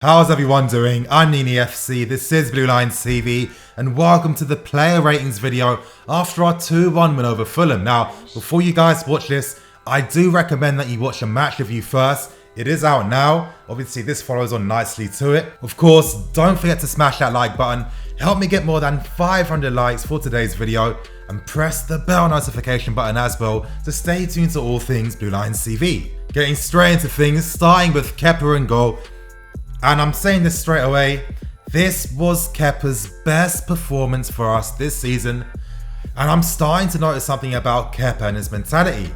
How's everyone doing? I'm Nini FC, this is Blue Lines TV, and welcome to the player ratings video after our 2-1 win over Fulham. Now, before you guys watch this, I do recommend that you watch a match review first. It is out now. Obviously, this follows on nicely to it. Of course, don't forget to smash that like button. Help me get more than 500 likes for today's video, and press the bell notification button as well to stay tuned to all things Blue Lines TV. Getting straight into things, starting with Kepa in goal. And I'm saying this straight away, this was Kepa's best performance for us this season. And I'm starting to notice something about Kepa and his mentality.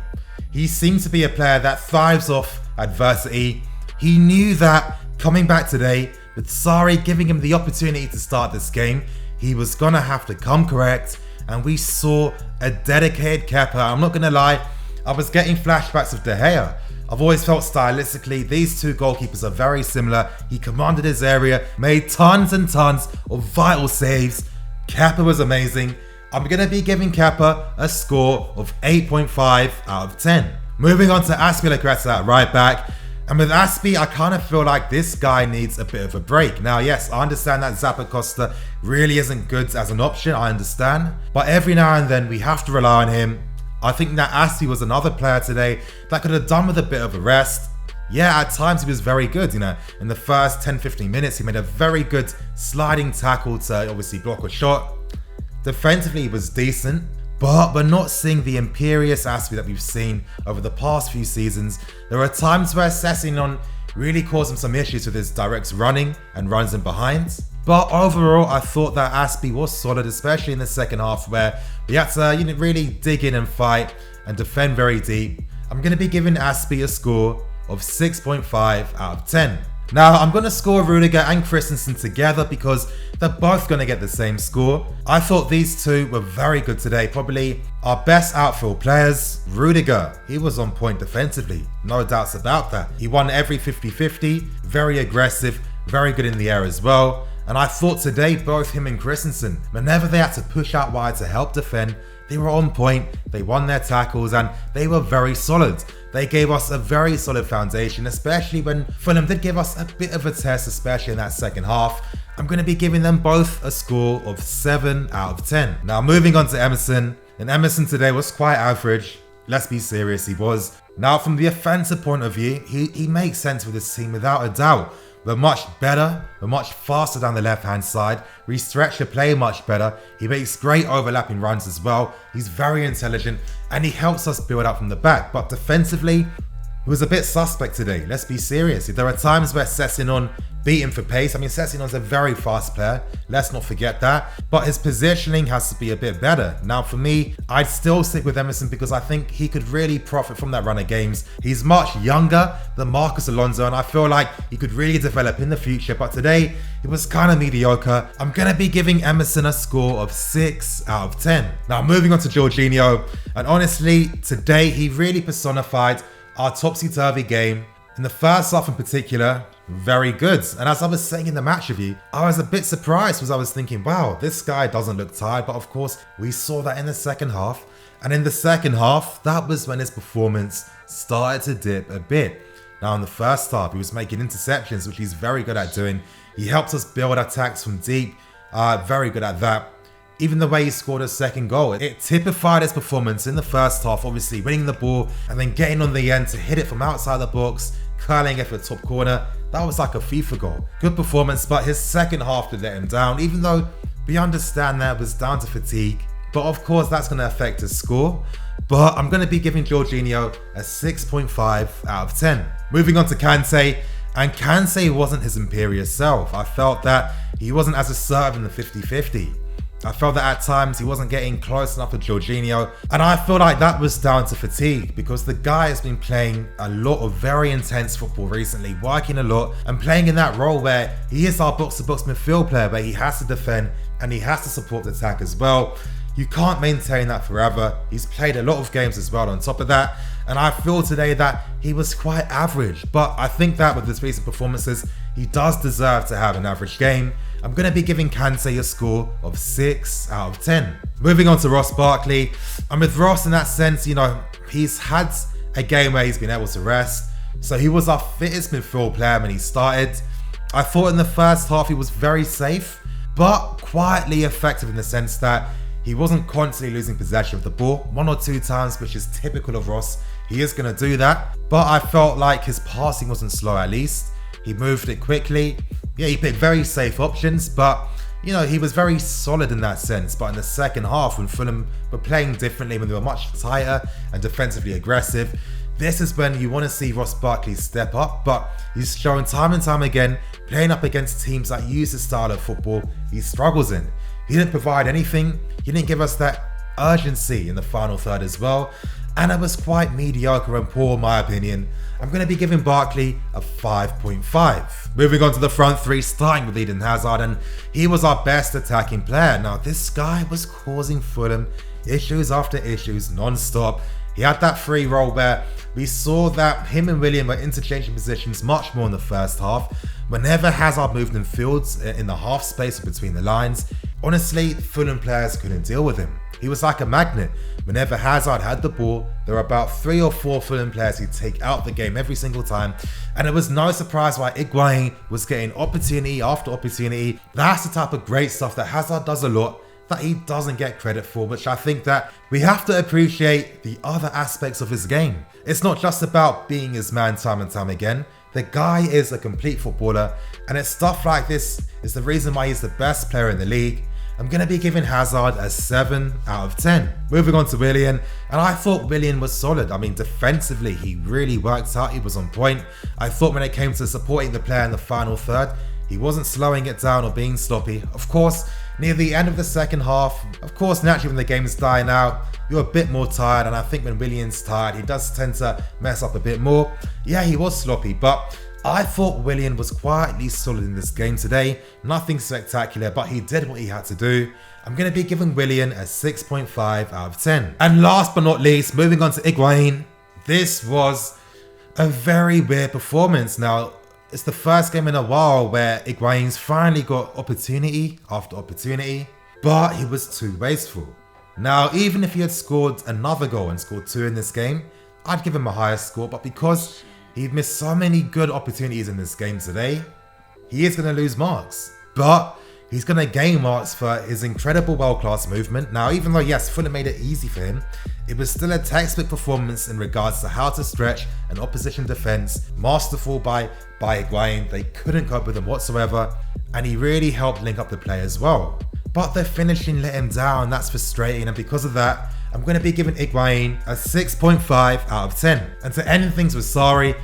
He seems to be a player that thrives off adversity. He knew that coming back today, with Sarri giving him the opportunity to start this game, he was gonna have to come correct. And we saw a dedicated Kepa. I'm not gonna lie, I was getting flashbacks of De Gea. I've always felt stylistically, these two goalkeepers are very similar. He commanded his area, made tons and tons of vital saves. Kepa was amazing. I'm going to be giving Kepa a score of 8.5 out of 10. Moving on to Azpi at right back. And with Azpi, I kind of feel like this guy needs a bit of a break. Now, yes, I understand that Zappacosta really isn't good as an option, I understand. But every now and then, we have to rely on him. I think that Azpi was another player today that could have done with a bit of a rest. Yeah, at times he was very good, in the first 10-15 minutes he made a very good sliding tackle to obviously block a shot. Defensively he was decent, but we're not seeing the imperious Azpi that we've seen over the past few seasons. There are times where Sessegnon really caused him some issues with his direct running and runs in behind. But overall, I thought that Azpi was solid, especially in the second half where we had to really dig in and fight and defend very deep. I'm going to be giving Azpi a score of 6.5 out of 10. Now, I'm going to score Rudiger and Christensen together because they're both going to get the same score. I thought these two were very good today, probably our best outfield players. Rudiger, he was on point defensively, no doubts about that. He won every 50-50, very aggressive, very good in the air as well. And I thought today both him and Christensen, whenever they had to push out wide to help defend, they were on point, they won their tackles and they were very solid. They gave us a very solid foundation, especially when Fulham did give us a bit of a test, especially in that second half. I'm going to be giving them both a score of 7 out of 10. Now moving on to Emerson, and Emerson today was quite average. Let's be serious, he was. Now from the offensive point of view, he makes sense with this team without a doubt. We're much better, we're much faster down the left-hand side, we stretch the play much better, he makes great overlapping runs as well, he's very intelligent, and he helps us build up from the back. But defensively, he was a bit suspect today, let's be serious. There are times where Sessegnon beat him for pace. I mean, Sessegnon's a very fast player, let's not forget that, but his positioning has to be a bit better. Now for me, I'd still stick with Emerson because I think he could really profit from that run of games. He's much younger than Marcus Alonso and I feel like he could really develop in the future, but today it was kind of mediocre. I'm going to be giving Emerson a score of 6 out of 10. Now moving on to Jorginho, and honestly, today he really personified our topsy-turvy game. In the first half in particular, very good. And as I was saying in the match review, I was a bit surprised because I was thinking, wow, this guy doesn't look tired. But of course, we saw that in the second half. And in the second half, that was when his performance started to dip a bit. Now in the first half, he was making interceptions, which he's very good at doing. He helped us build attacks from deep, very good at that. Even the way he scored a second goal, it typified his performance in the first half, obviously winning the ball and then getting on the end to hit it from outside the box, curling it for the top corner. That was like a FIFA goal. Good performance, but his second half did let him down, even though we understand that was down to fatigue. But of course, that's going to affect his score. But I'm going to be giving Jorginho a 6.5 out of 10. Moving on to Kante, and Kante wasn't his imperious self. I felt that he wasn't as assertive in the 50-50. I felt that at times he wasn't getting close enough to Jorginho, and I feel like that was down to fatigue because the guy has been playing a lot of very intense football recently, working a lot and playing in that role where he is our box-to-box midfield player, where he has to defend and he has to support the attack as well. You can't maintain that forever. He's played a lot of games as well on top of that, and I feel today that he was quite average, but I think that with his recent performances, he does deserve to have an average game. I'm going to be giving Kante a score of 6 out of 10. Moving on to Ross Barkley. And with Ross in that sense, he's had a game where he's been able to rest. So he was our fittest midfield player when he started. I thought in the first half he was very safe, but quietly effective in the sense that he wasn't constantly losing possession of the ball. 1 or 2 times, which is typical of Ross. He is going to do that, but I felt like his passing wasn't slow at least. He moved it quickly. Yeah, he picked very safe options, but he was very solid in that sense. But in the second half, when Fulham were playing differently, when they were much tighter and defensively aggressive, this is when you want to see Ross Barkley step up, but he's shown time and time again, playing up against teams that use his style of football, he struggles in. He didn't provide anything. He didn't give us that urgency in the final third as well. And it was quite mediocre and poor in my opinion. I'm going to be giving Barkley a 5.5. Moving on to the front three, starting with Eden Hazard, and he was our best attacking player. Now this guy was causing Fulham issues after issues non-stop. He had that free roll where we saw that him and Willian were interchanging positions much more in the first half. Whenever Hazard moved in fields in the half space between the lines, honestly, Fulham players couldn't deal with him. He was like a magnet. Whenever Hazard had the ball, there were about 3 or 4 Fulham players he'd take out the game every single time. And it was no surprise why Higuain was getting opportunity after opportunity. That's the type of great stuff that Hazard does a lot that he doesn't get credit for, which I think that we have to appreciate the other aspects of his game. It's not just about being his man time and time again. The guy is a complete footballer, and it's stuff like this is the reason why he's the best player in the league. I'm going to be giving Hazard a 7 out of 10. Moving on to Willian, and I thought Willian was solid. I mean, defensively, he really worked out. He was on point. I thought when it came to supporting the player in the final third, he wasn't slowing it down or being sloppy. Of course, near the end of the second half, naturally when the game is dying out, you're a bit more tired, and I think when Willian's tired, he does tend to mess up a bit more. Yeah, he was sloppy, but I thought Willian was quietly solid in this game today. Nothing spectacular, but he did what he had to do. I'm going to be giving Willian a 6.5 out of 10. And last but not least, moving on to Higuain. This was a very weird performance. Now, it's the first game in a while where Higuain's finally got opportunity after opportunity, but he was too wasteful. Now, even if he had scored another goal and scored 2 in this game, I'd give him a higher score, but because he missed so many good opportunities in this game today, he is going to lose marks. But he's going to gain marks for his incredible world-class movement. Now, even though, yes, Fulham made it easy for him, it was still a textbook performance in regards to how to stretch an opposition defence. Masterful by Higuain. They couldn't cope with him whatsoever, and he really helped link up the play as well. But the finishing let him down. That's frustrating, and because of that, I'm going to be giving Higuain a 6.5 out of 10. And to end things with Sarri,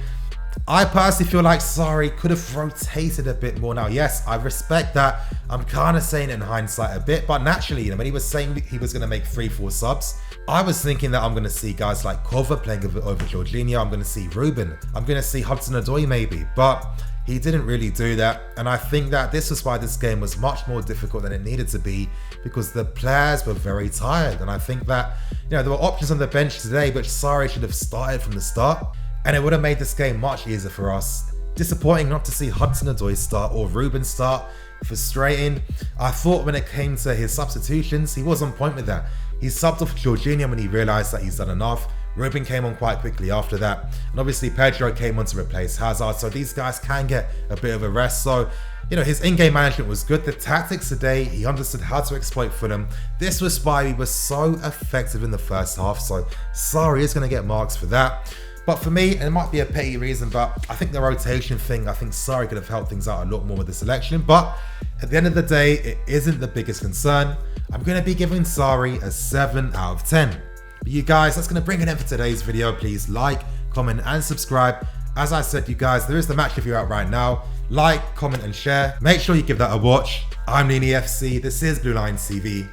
I personally feel like Sarri could have rotated a bit more. Now, yes, I respect that. I'm kind of saying it in hindsight a bit, but naturally, when he was saying he was going to make 3-4 subs, I was thinking that I'm going to see guys like Cover playing over Jorginho. I'm going to see Ruben. I'm going to see Hudson-Odoi maybe, but he didn't really do that. And I think that this is why this game was much more difficult than it needed to be, because the players were very tired. And I think that, there were options on the bench today which Sarri should have started from the start, and it would have made this game much easier for us. Disappointing not to see Hudson-Odoi start or Ruben start. Frustrating. I thought when it came to his substitutions, he was on point with that. He subbed off Jorginho when he realised that he's done enough. Ruben came on quite quickly after that. And obviously Pedro came on to replace Hazard. So these guys can get a bit of a rest. So, his in-game management was good. The tactics today, he understood how to exploit Fulham. This was why we were so effective in the first half. So Sarri is going to get marks for that. But for me, and it might be a petty reason, but I think the rotation thing, I think Sarri could have helped things out a lot more with the selection. But at the end of the day, it isn't the biggest concern. I'm going to be giving Sarri a 7 out of 10. But you guys, that's going to bring it in for today's video. Please like, comment, and subscribe. As I said, you guys, there is the match review out right now. Like, comment, and share. Make sure you give that a watch. I'm Nini FC. This is Blue Line TV.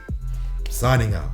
Signing out.